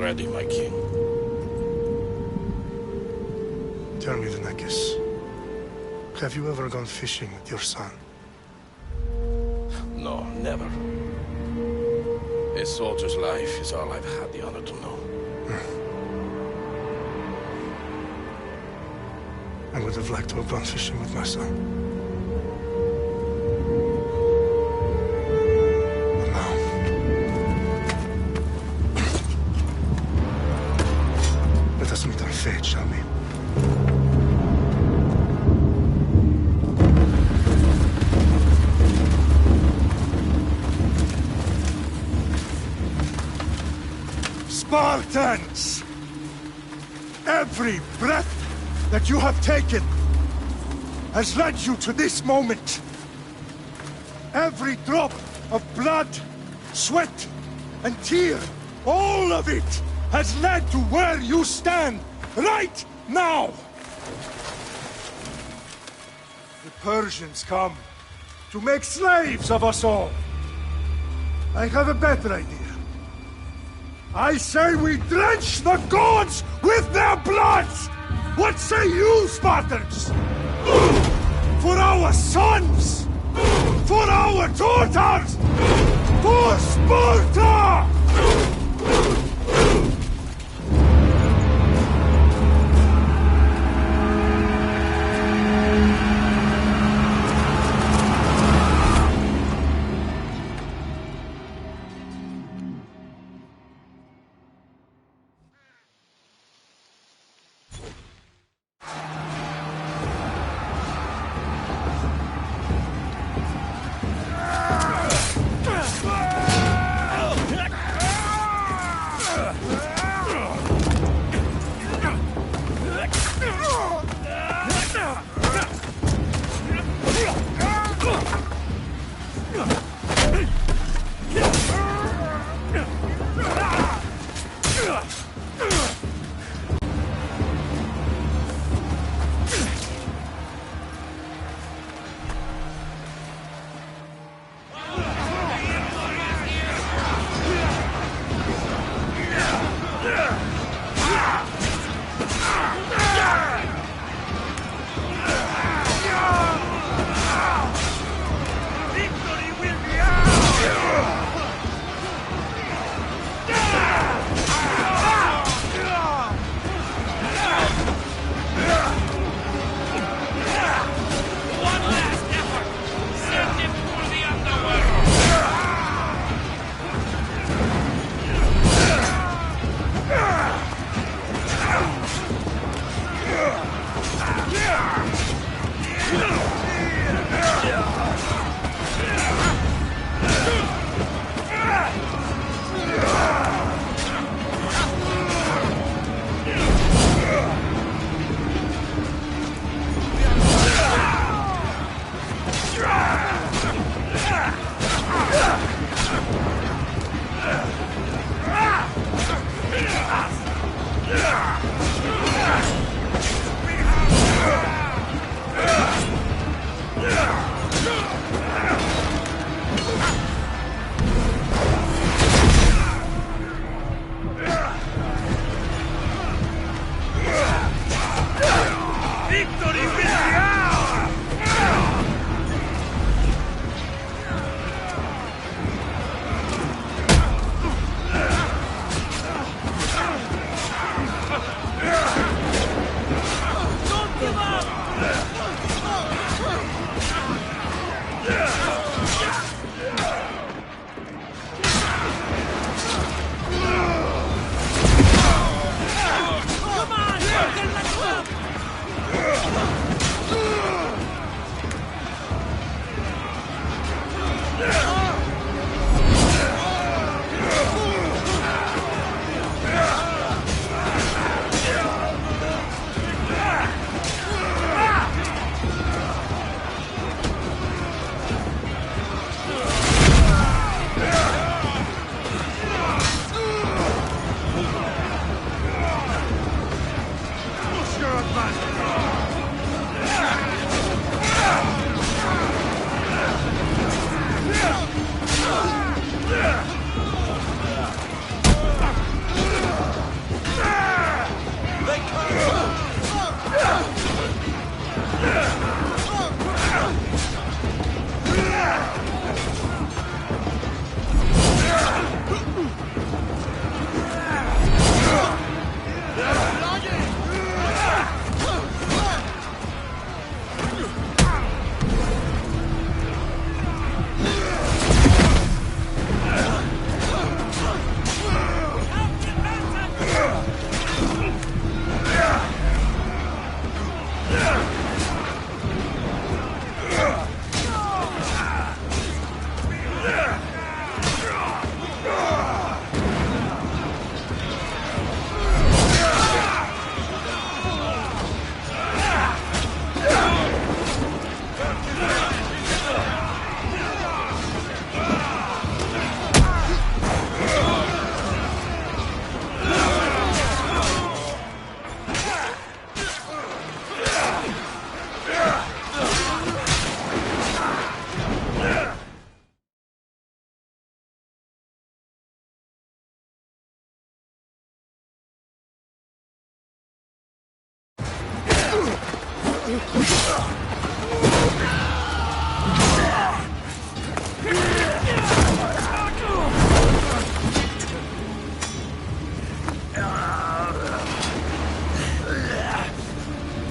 ready, my king. Tell me, Venekis, have you ever gone fishing with your son? No, never. A soldier's life is all I've had the honor to know. I would have liked to have gone fishing with my son. But now... let us meet our fate, shall we? Spartans! Every breath that you have taken has led you to this moment. Every drop of blood, sweat, and tear, all of it has led to where you stand right now. The Persians come to make slaves of us all. I have a better idea. I say we drench the gods with their blood! What say you, Spartans? For our sons! For our daughters! For Sparta!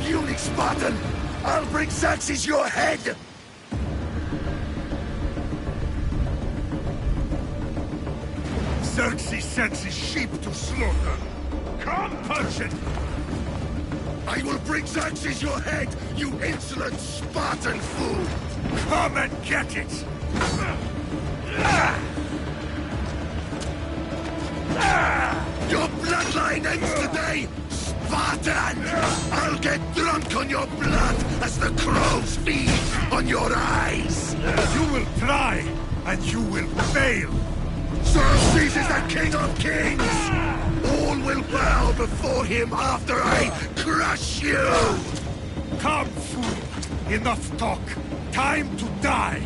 Puny Spartan! I'll bring Xerxes your head! Xerxes sends his sheep to slaughter. Come, Persian! I will bring Xerxes your head, you insolent Spartan fool! Come and get it! Your bloodline ends today, Spartan! I'll get drunk on your blood as the crows feed on your eyes! You will try, and you will fail! Xerxes is the king of kings! All will bow before him after I crush you! Come, fool! Enough talk! Time to die!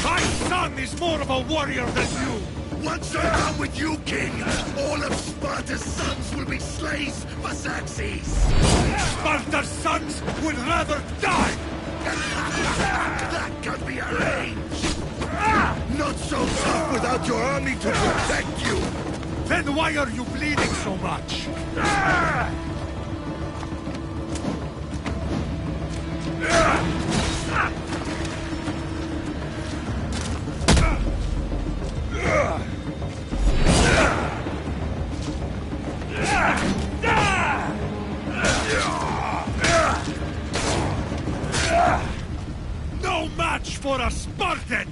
My son is more of a warrior than you! Once I am with you, king, all of Sparta's sons will be slaves for Xerxes! Sparta's sons would rather die! That can be arranged! Not so tough without your army to protect you! Then why are you bleeding so much? No match for a Spartan!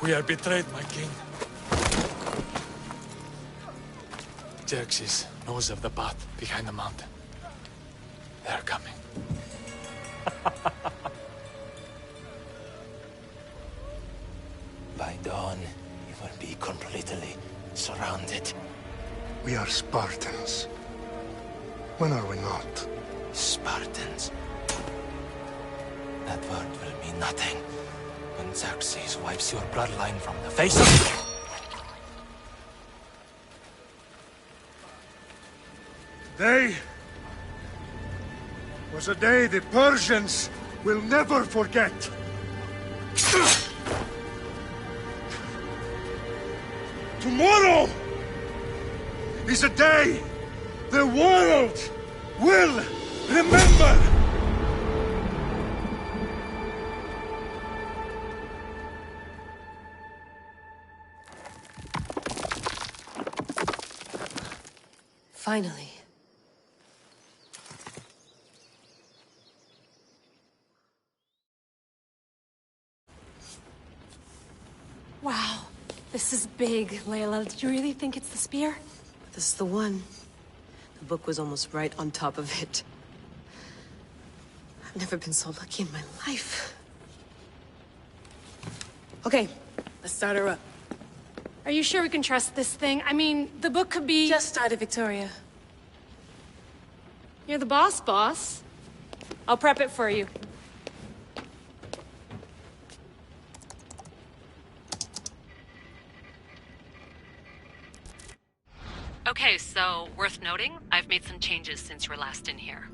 We are betrayed, my king. Xerxes knows of the path behind the mountain. They're coming. By dawn, you will be completely surrounded. We are Spartans. When are we not? Spartans. That word will mean nothing when Xerxes wipes your bloodline from the face of... Day was a day the Persians will never forget. Tomorrow is a day the world will remember. Finally. Wow, this is big, Layla. Did you really think it's the spear? This is the one. The book was almost right on top of it. I've never been so lucky in my life. Okay, let's start her up. Are you sure we can trust this thing? I mean, the book could be... Just started, Victoria. You're the boss. I'll prep it for you. Okay, so, worth noting, I've made some changes since you were last in here.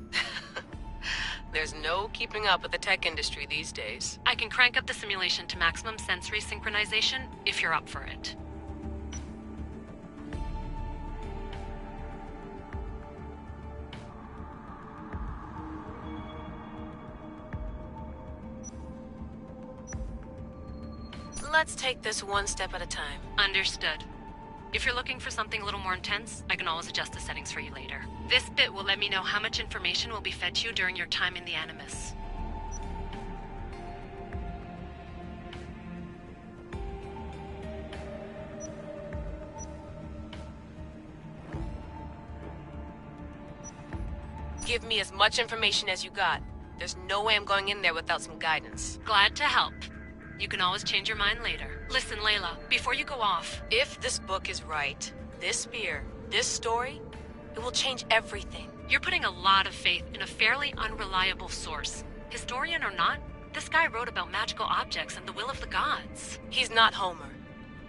There's no keeping up with the tech industry these days. I can crank up the simulation to maximum sensory synchronization, if you're up for it. Let's take this one step at a time. Understood. If you're looking for something a little more intense, I can always adjust the settings for you later. This bit will let me know how much information will be fed to you during your time in the Animus. Give me as much information as you got. There's no way I'm going in there without some guidance. Glad to help. You can always change your mind later. Listen, Layla, before you go off... If this book is right, this spear, this story, it will change everything. You're putting a lot of faith in a fairly unreliable source. Historian or not, this guy wrote about magical objects and the will of the gods. He's not Homer.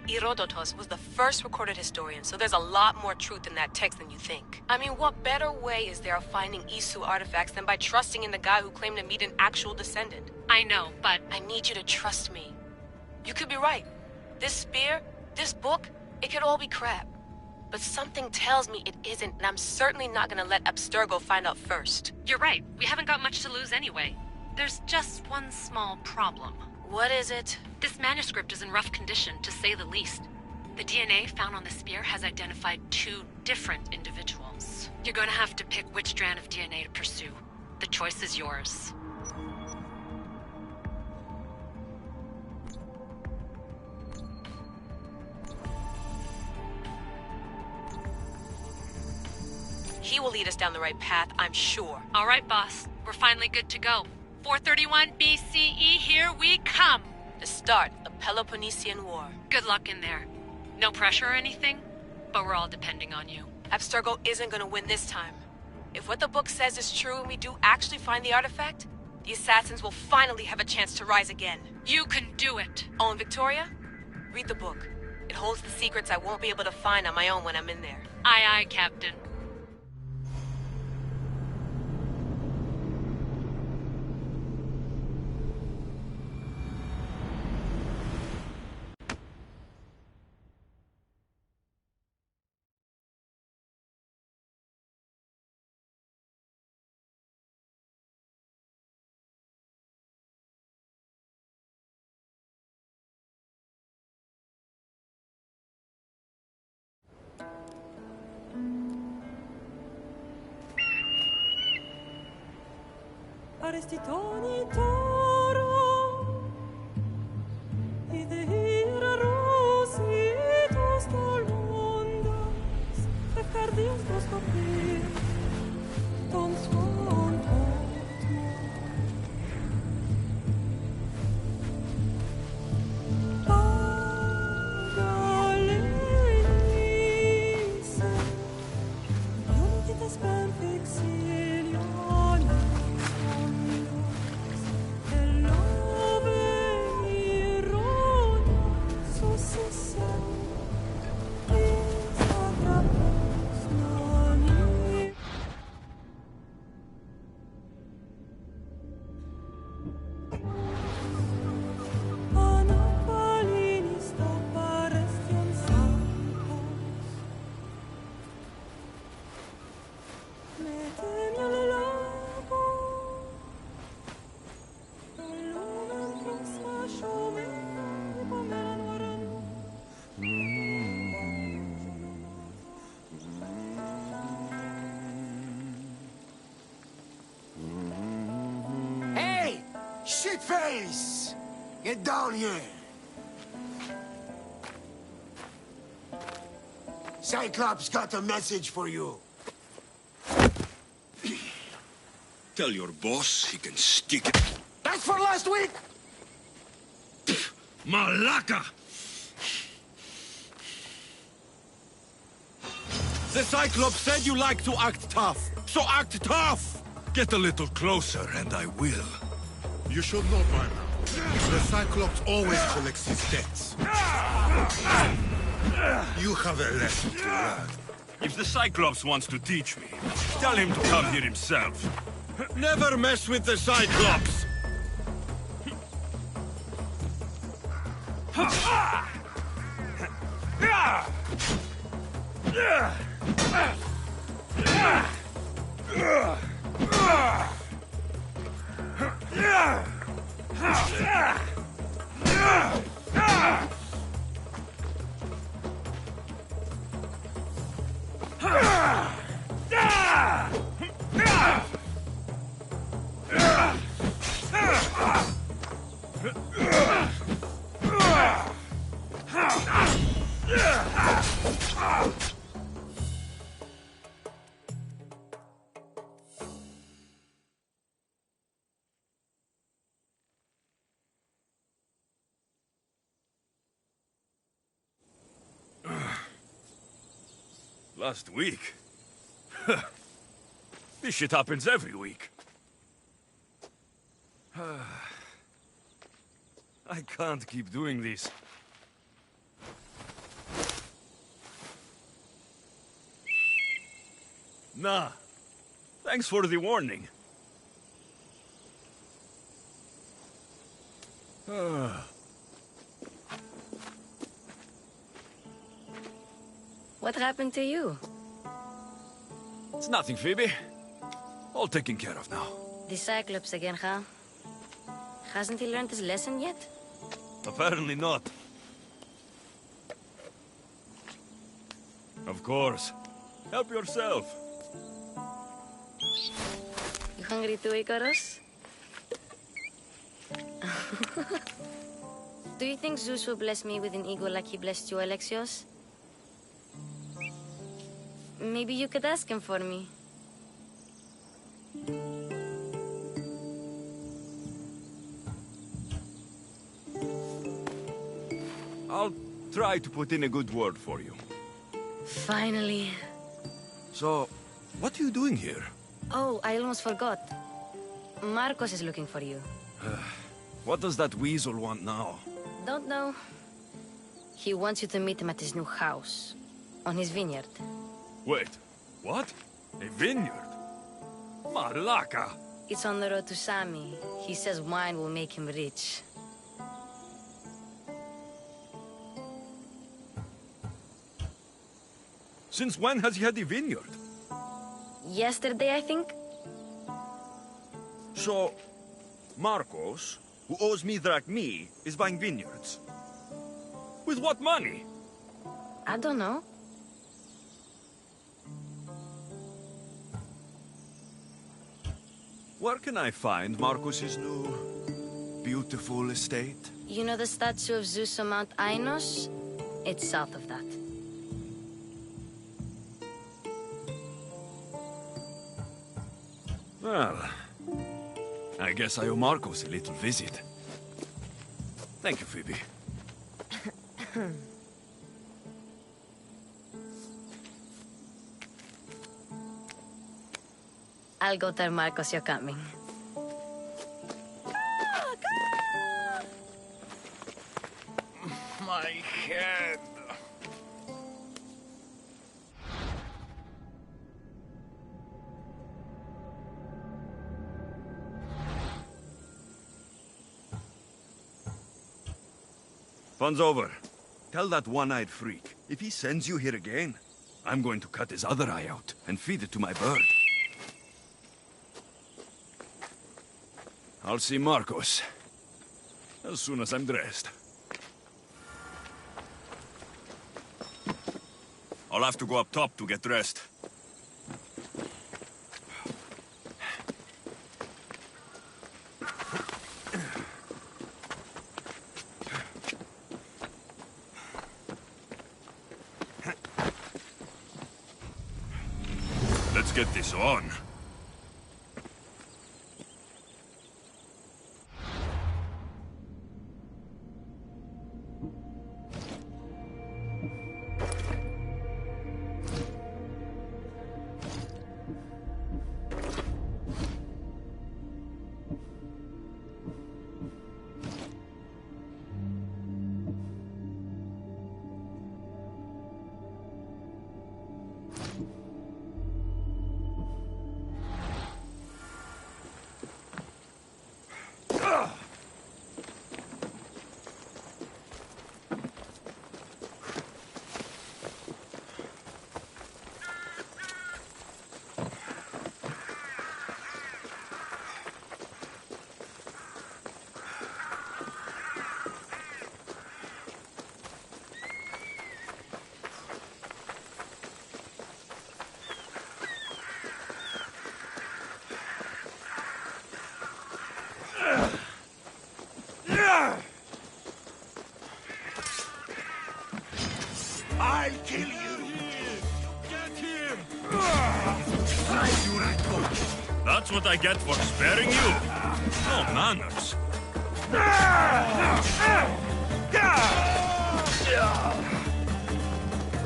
Herodotus was the first recorded historian, so there's a lot more truth in that text than you think. I mean, what better way is there of finding Isu artifacts than by trusting in the guy who claimed to meet an actual descendant? I know, but... I need you to trust me. You could be right. This spear, this book, it could all be crap. But something tells me it isn't, and I'm certainly not gonna let Abstergo find out first. You're right. We haven't got much to lose anyway. There's just one small problem. What is it? This manuscript is in rough condition, to say the least. The DNA found on the spear has identified 2 different individuals. You're going to have to pick which strand of DNA to pursue. The choice is yours. He will lead us down the right path, I'm sure. All right, boss. We're finally good to go. 431 BCE, here we come! The start of Peloponnesian War. Good luck in there. No pressure or anything, but we're all depending on you. Abstergo isn't gonna win this time. If what the book says is true and we do actually find the artifact, the assassins will finally have a chance to rise again. You can do it! Oh, and Victoria? Read the book. It holds the secrets I won't be able to find on my own when I'm in there. Aye, aye, Captain. Arestitoni toro ide ira rositos tolmondas fecardios proskopir ton svon Shitface! Get down here! Cyclops got a message for you. Tell your boss he can stick it. That's for last week! Malaka! The Cyclops said you like to act tough, so act tough! Get a little closer and I will. You should know by now. The Cyclops always collects his debts. You have a lesson to learn. If the Cyclops wants to teach me, tell him to come here himself. Never mess with the Cyclops! Last week? This shit happens every week. I can't keep doing this. Nah. Thanks for the warning. What happened to you? It's nothing, Phoebe. All taken care of now. The Cyclops again, huh? Hasn't he learned his lesson yet? Apparently not. Of course. Help yourself. You hungry too, Icarus? Do you think Zeus will bless me with an ego like he blessed you, Alexios? Maybe you could ask him for me. I'll try to put in a good word for you. Finally. So, what are you doing here? Oh, I almost forgot. Marcos is looking for you. What does that weasel want now? Don't know. He wants you to meet him at his new house. On his vineyard. Wait, what? A vineyard? Malaka! It's on the road to Sami. He says wine will make him rich. Since when has he had a vineyard? Yesterday, I think? So, Marcos, who owes me drachmi, is buying vineyards. With what money? I don't know. Where can I find Marcos's new, beautiful estate? You know the statue of Zeus on Mount Ainos? It's south of that. Well, I guess I owe Marcos a little visit. Thank you, Phoebe. I'll go tell Marcos you're coming. My head. Fun's over. Tell that one-eyed freak, if he sends you here again, I'm going to cut his other eye out and feed it to my bird. I'll see Marcos as soon as I'm dressed. I'll have to go up top to get dressed. Let's get this on. I'll kill you! Get him! That's what I get for sparing you. No manners.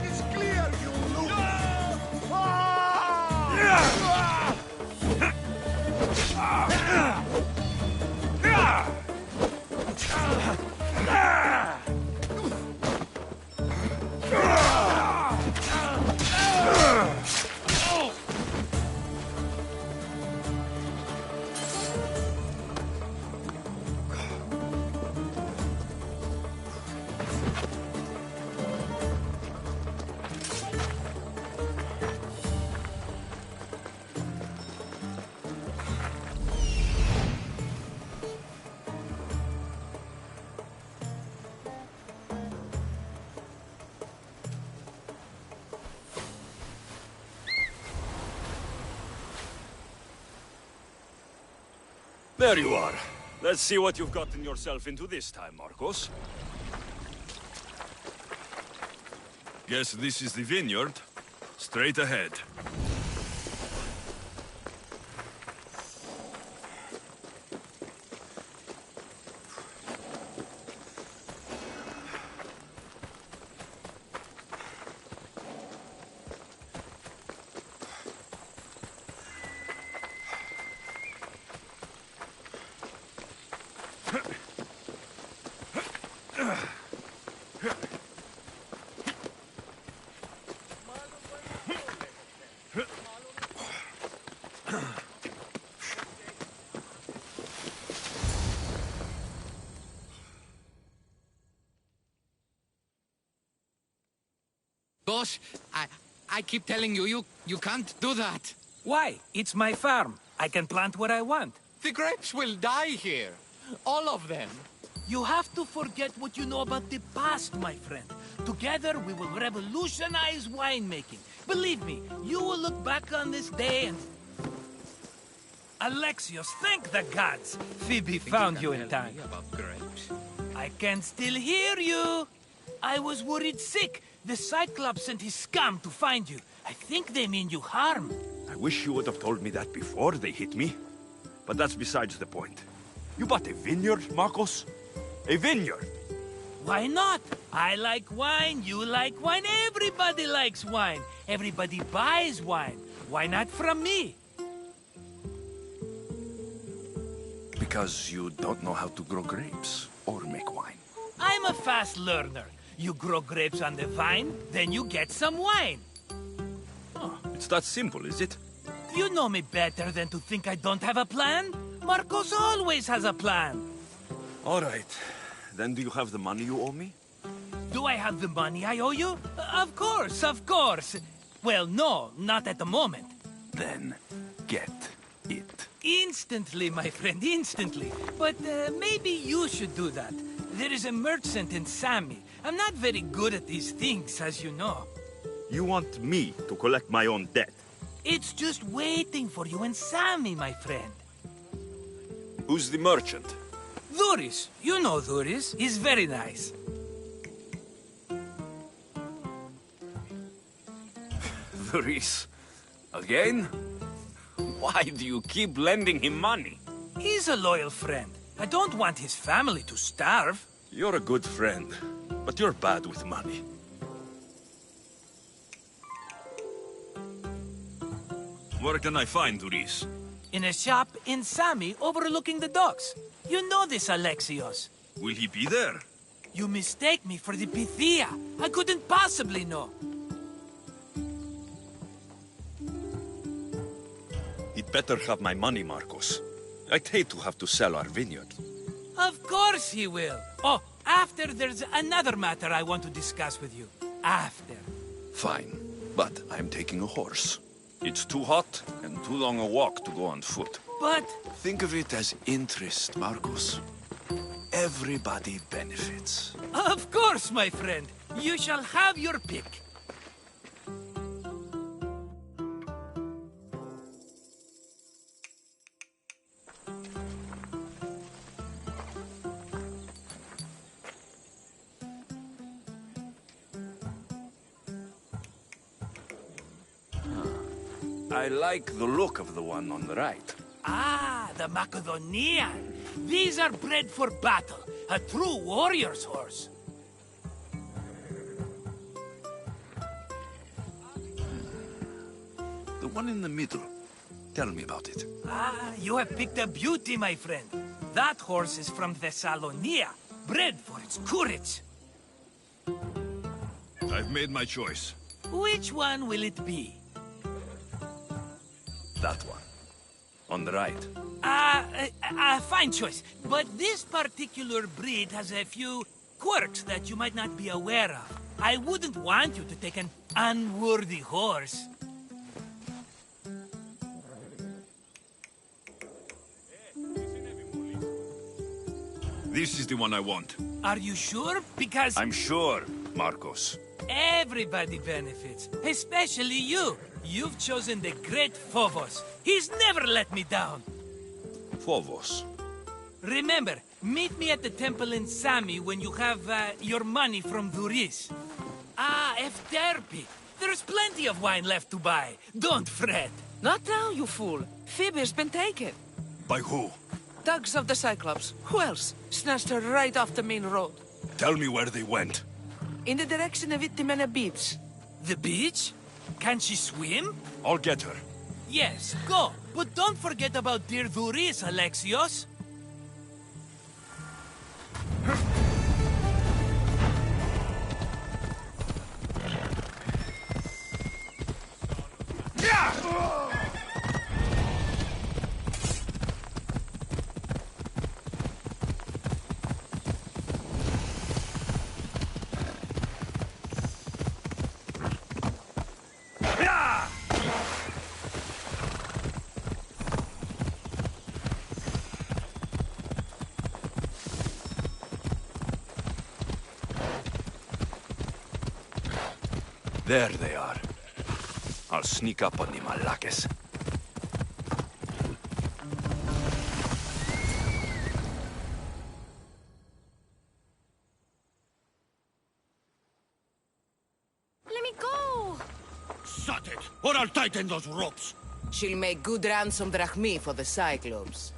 It's clear you lose. There you are. Let's see what you've gotten yourself into this time, Marcos. Guess this is the vineyard. Straight ahead. Boss, I keep telling you, you can't do that. Why? It's my farm. I can plant what I want. The grapes will die here. All of them. You have to forget what you know about the past, my friend. Together, we will revolutionize winemaking. Believe me, you will look back on this day and... Alexios, thank the gods! Phoebe found you in time. About grapes? I can still hear you! I was worried sick. The Cyclops sent his scum to find you. I think they mean you harm. I wish you would have told me that before they hit me. But that's besides the point. You bought a vineyard, Marcos? A vineyard? Why not? I like wine, you like wine, everybody likes wine. Everybody buys wine. Why not from me? Because you don't know how to grow grapes or make wine. I'm a fast learner. You grow grapes on the vine, then you get some wine. Oh, it's that simple, is it? You know me better than to think I don't have a plan. Marcos always has a plan. All right. Then do you have the money you owe me? Do I have the money I owe you? Of course, of course. Well, no, not at the moment. Then get it. Instantly, my friend, instantly. But maybe you should do that. There is a merchant in Sami. I'm not very good at these things, as you know. You want me to collect my own debt? It's just waiting for you in Sami, my friend. Who's the merchant? Dhuris. You know Dhuris. He's very nice. Dhuris? Again? Why do you keep lending him money? He's a loyal friend. I don't want his family to starve. You're a good friend, but you're bad with money. Where can I find Dhuris? In a shop in Sami overlooking the docks. You know this, Alexios. Will he be there? You mistake me for the Pythia. I couldn't possibly know. He'd better have my money, Marcos. I'd hate to have to sell our vineyard. Of course he will. Oh, after there's another matter I want to discuss with you. After. Fine, but I'm taking a horse. It's too hot and too long a walk to go on foot. But... Think of it as interest, Marcos. Everybody benefits. Of course, my friend. You shall have your pick. I like the look of the one on the right. Ah, the Macedonian. These are bred for battle. A true warrior's horse. The one in the middle. Tell me about it. Ah, you have picked a beauty, my friend. That horse is from Thessalonia, bred for its courage. I've made my choice. Which one will it be? That one. On the right. Fine choice. But this particular breed has a few quirks that you might not be aware of. I wouldn't want you to take an unworthy horse. This is the one I want. Are you sure? Because... I'm sure, Marcos. Everybody benefits, especially you. You've chosen the great Phobos. He's never let me down. Phobos. Remember, meet me at the temple in Sami when you have your money from Duris. Ah, Efterpi. There's plenty of wine left to buy. Don't fret. Not now, you fool. Phoebe's been taken. By who? Thugs of the Cyclops. Who else? Snatched her right off the main road. Tell me where they went. In the direction of Itimena Beach. The beach? Can she swim? I'll get her. Yes, go. But don't forget about dear Duris, Alexios. There they are. I'll sneak up on the Malakes. Let me go! Shut it, or I'll tighten those ropes. She'll make good ransom drachmi for the Cyclops.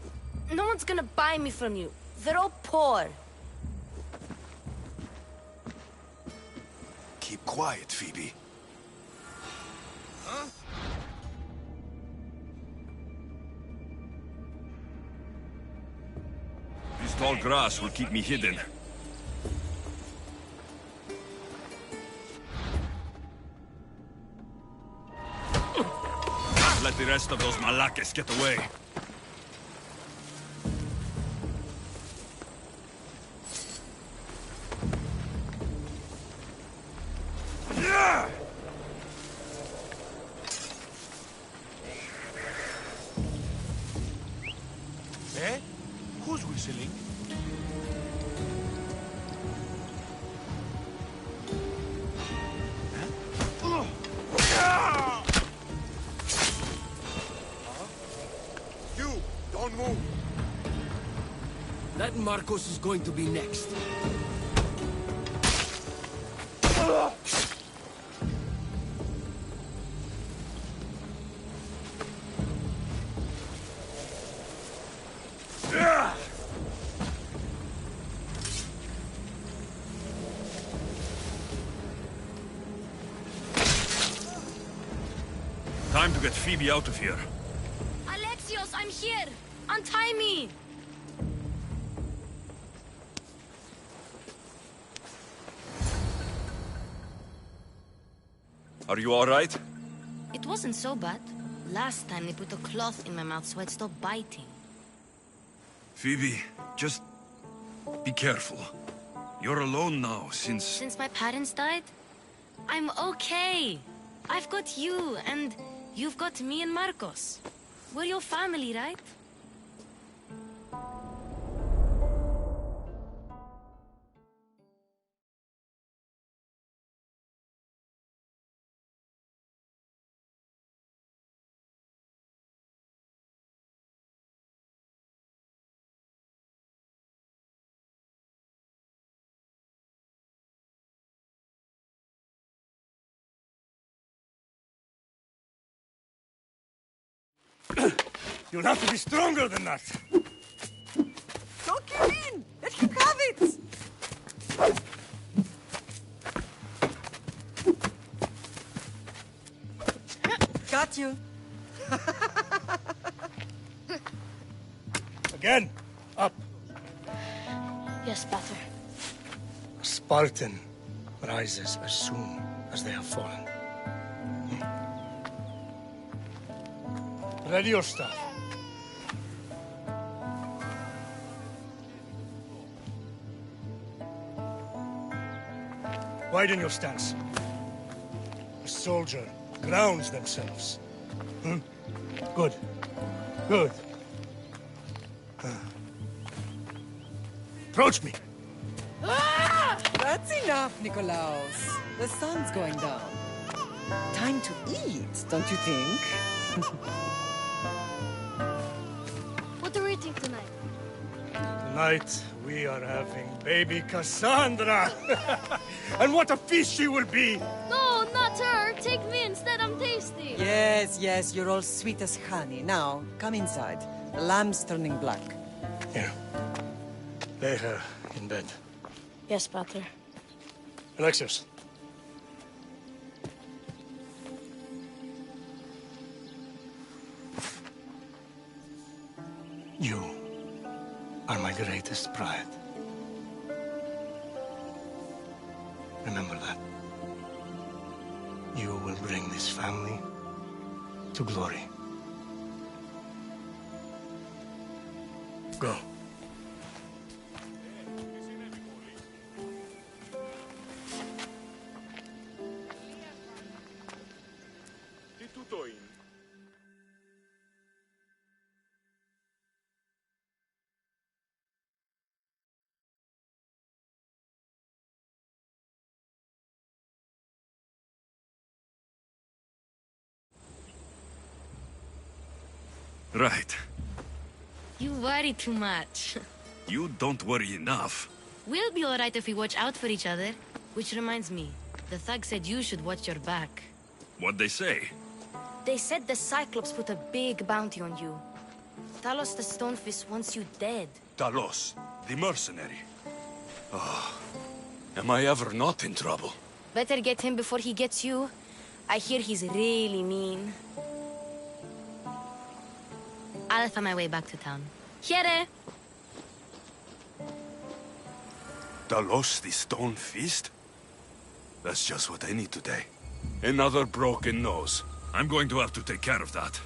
No one's gonna buy me from you. They're all poor. Keep quiet, Phoebe. Huh? This tall grass will keep me hidden. Let the rest of those Malakes get away. Eh? Who's whistling? You, don't move. That Marcos is going to be next. Time to get Phoebe out of here. Alexios, I'm here! Untie me! Are you all right? It wasn't so bad. Last time they put a cloth in my mouth so I'd stop biting. Phoebe, just be careful. You're alone now since... Since my parents died? I'm okay. I've got you, and you've got me and Marcos. We're your family, right? You'll have to be stronger than that. Don't give in! Let him have it! Got you. Again. Up. Yes, Father. A Spartan rises as soon as they have fallen. Ready your staff. Widen your stance. A soldier grounds themselves. Good. Good. Approach me. Ah! That's enough, Nikolaos. The sun's going down. Time to eat, don't you think? What are we eating Tonight, we are having baby Cassandra! And what a feast she will be! No, not her! Take me instead, I'm tasty! Yes, yes, you're all sweet as honey. Now, come inside. The lamb's turning black. Here. Lay her in bed. Yes, Pater. Alexios. You are my greatest pride. Remember that. You will bring this family to glory. Go. Right. You worry too much. You don't worry enough. We'll be alright if we watch out for each other. Which reminds me, the thug said you should watch your back. What'd they say? They said the Cyclops put a big bounty on you. Talos the Stonefist wants you dead. Talos, the mercenary. Oh, am I ever not in trouble? Better get him before he gets you. I hear he's really mean. I'll find my way back to town. Here! Talos, the Stone Fist? That's just what I need today. Another broken nose. I'm going to have to take care of that.